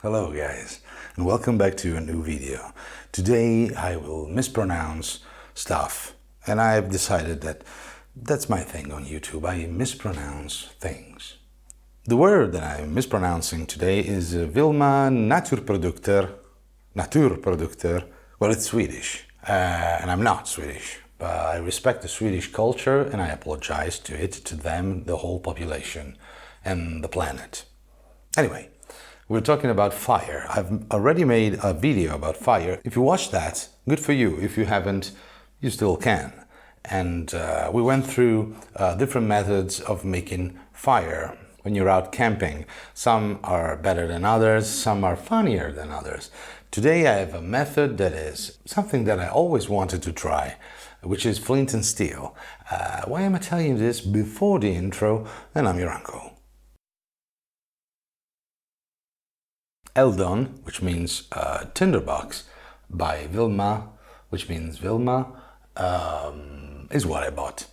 Hello guys, and welcome back to a new video. Today I will mispronounce stuff, and I've decided that that's my thing on YouTube. I mispronounce things. The word that I'm mispronouncing today is Vilma Naturprodukter. Naturprodukter. Well, it's Swedish, and I'm not Swedish, but I respect the Swedish culture and I apologize to it, to them, the whole population, and the planet. Anyway, we're talking about fire. I've already made a video about fire. If you watched that, good for you. If you haven't, you still can. And we went through different methods of making fire when you're out camping. Some are better than others, some are funnier than others. Today I have a method that is something that I always wanted to try, which is Flint and Steel. Why am I telling you this before the intro? And I'm your uncle. Eldon, which means tinderbox, by Vilma, which means Vilma, is what I bought.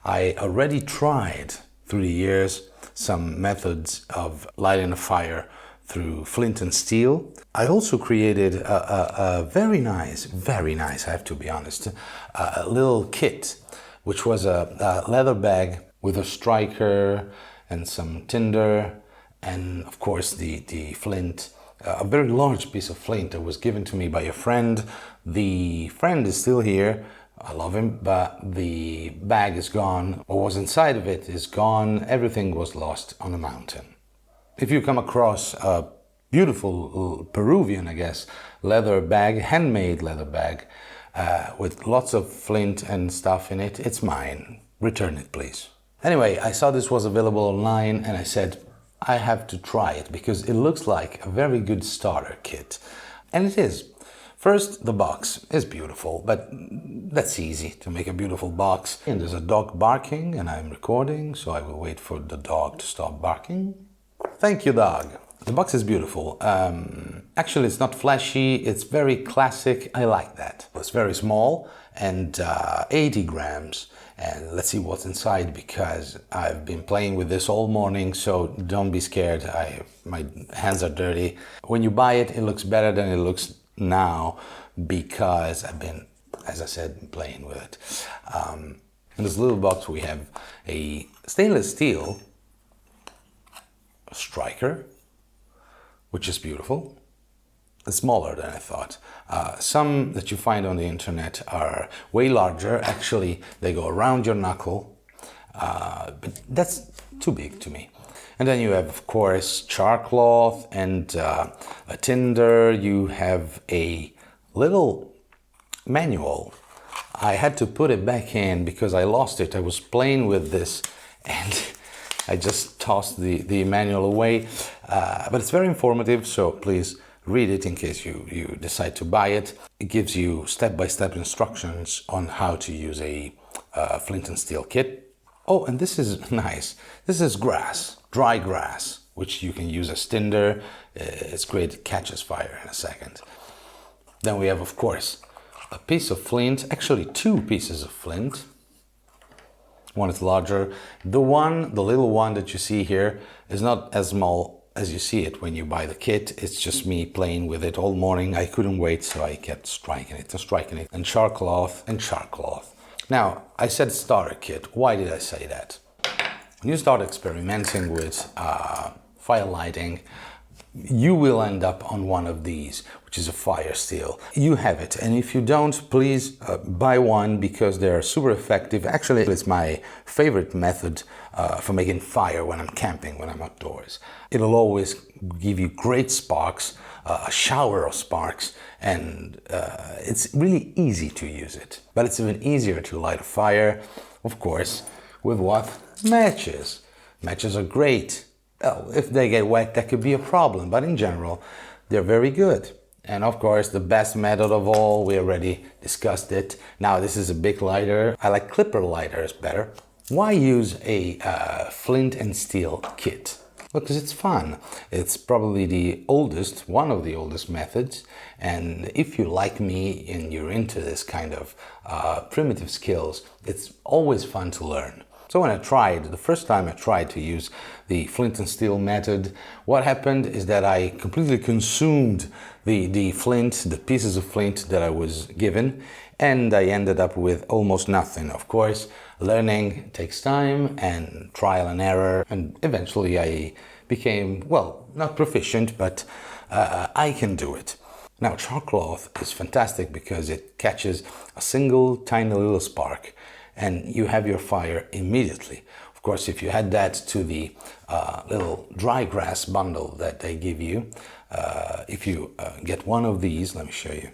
I already tried through the years some methods of lighting a fire through flint and steel. I also created a very nice, I have to be honest, a little kit, which was a leather bag with a striker and some tinder, and of course the flint, a very large piece of flint that was given to me by a friend. The friend is still here, I love him, but the bag is gone. What was inside of it is gone. Everything was lost on the mountain. If you come across a beautiful Peruvian, I guess, leather bag, handmade leather bag, with lots of flint and stuff in it, it's mine. Return it, please. Anyway, I saw this was available online and I said, I have to try it because it looks like a very good starter kit. And it is. First, the box is beautiful, but that's easy to make a beautiful box. And there's a dog barking and I'm recording, so I will wait for the dog to stop barking. Thank you, dog. The box is beautiful. Actually, it's not flashy, it's very classic. I like that. It's very small and 80 grams. And let's see what's inside, because I've been playing with this all morning, so don't be scared. My hands are dirty. When you buy it, it looks better than it looks now because I've been, as I said, playing with it. In this little box we have a stainless steel striker, which is beautiful. It's smaller than I thought. Some that you find on the internet are way larger. Actually, they go around your knuckle, but that's too big to me. And then you have, of course, char cloth and a tinder. You have a little manual. I had to put it back in because I lost it. I was playing with this and I just tossed the manual away. But it's very informative, so please read it in case you decide to buy it. It gives you step-by-step instructions on how to use a flint and steel kit. Oh, and this is nice. This is grass, dry grass, which you can use as tinder. It's great, it catches fire in a second. Then we have, of course, a piece of flint, actually two pieces of flint. One is larger. The little one that you see here is not as small as you see it when you buy the kit. It's just me playing with it all morning. I couldn't wait, so I kept striking it. And char cloth and char cloth. Now, I said starter kit. Why did I say that? When you start experimenting with fire lighting, you will end up on one of these, which is a fire steel. You have it, and if you don't, please buy one because they're super effective. Actually, it's my favorite method for making fire when I'm camping, when I'm outdoors. It'll always give you great sparks, a shower of sparks, and it's really easy to use it. But it's even easier to light a fire, of course, with what? Matches. Matches are great. Well, if they get wet, that could be a problem, but in general, they're very good. And of course, the best method of all, we already discussed it. Now, this is a big lighter. I like clipper lighters better. Why use a flint and steel kit? Well, because it's fun. It's probably one of the oldest methods. And if you like me and you're into this kind of primitive skills, it's always fun to learn. So when the first time I tried to use the flint and steel method, what happened is that I completely consumed the flint, the pieces of flint that I was given, and I ended up with almost nothing. Of course, learning takes time and trial and error, and eventually I became, well, not proficient, but I can do it. Now, chalk-cloth is fantastic because it catches a single tiny little spark and you have your fire immediately. Of course, if you add that to the little dry grass bundle that they give you, if you get one of these, let me show you,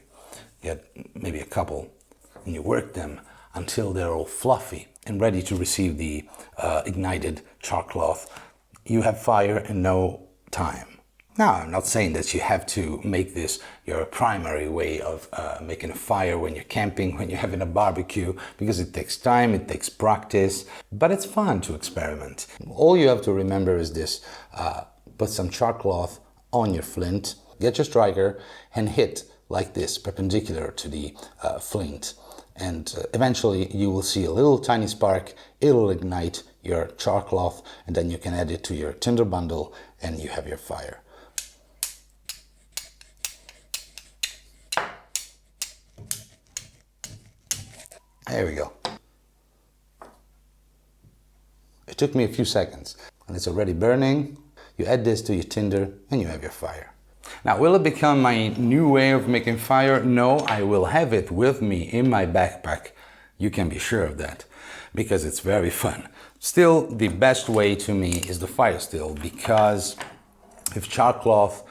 get maybe a couple, and you work them until they're all fluffy and ready to receive the ignited chalk-cloth, you have fire in no time. Now, I'm not saying that you have to make this your primary way of making a fire when you're camping, when you're having a barbecue, because it takes time, it takes practice, but it's fun to experiment. All you have to remember is this: put some chalk-cloth on your flint, get your striker, and hit like this, perpendicular to the flint. And eventually you will see a little tiny spark, it'll ignite your chalk-cloth, and then you can add it to your tinder bundle and you have your fire. There we go. It took me a few seconds and it's already burning. You add this to your tinder and you have your fire. Now, will it become my new way of making fire? No, I will have it with me in my backpack. You can be sure of that, because it's very fun. Still, the best way to me is the fire still, because if chalk-cloth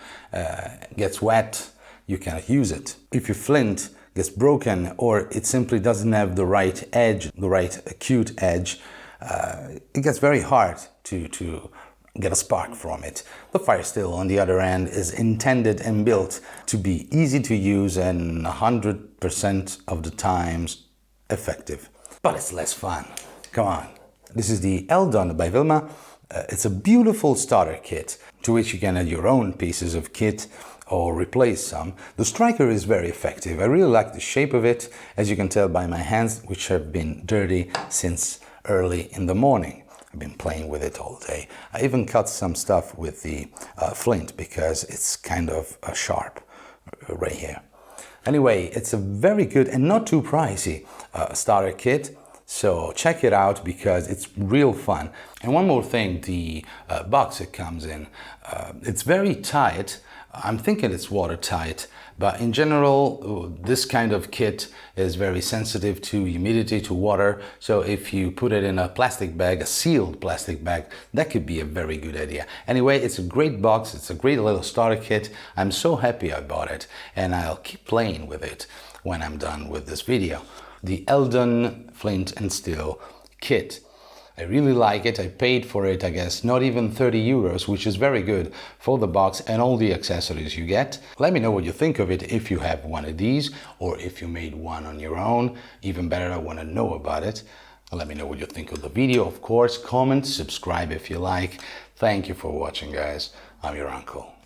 gets wet, you cannot use it. If your flint gets broken or it simply doesn't have the right edge, the right acute edge, it gets very hard to get a spark from it. The fire still, on the other hand, is intended and built to be easy to use and 100% of the times effective. But it's less fun. Come on. This is the Eldon by Vilma. It's a beautiful starter kit to which you can add your own pieces of kit or replace some. The striker is very effective. I really like the shape of it, as you can tell by my hands, which have been dirty since early in the morning. I've been playing with it all day. I even cut some stuff with the flint because it's kind of sharp right here. Anyway, it's a very good and not too pricey starter kit. So check it out because it's real fun. And one more thing, the box it comes in, it's very tight. I'm thinking it's watertight, but in general, this kind of kit is very sensitive to humidity, to water. So if you put it in a plastic bag, a sealed plastic bag, that could be a very good idea. Anyway, it's a great box. It's a great little starter kit. I'm so happy I bought it, and I'll keep playing with it when I'm done with this video. The Eldon Flint and Steel Kit. I really like it. I paid for it, I guess, not even 30 euros, which is very good for the box and all the accessories you get. Let me know what you think of it if you have one of these or if you made one on your own. Even better, I want to know about it. Let me know what you think of the video, of course. Comment, subscribe if you like. Thank you for watching, guys. I'm your uncle.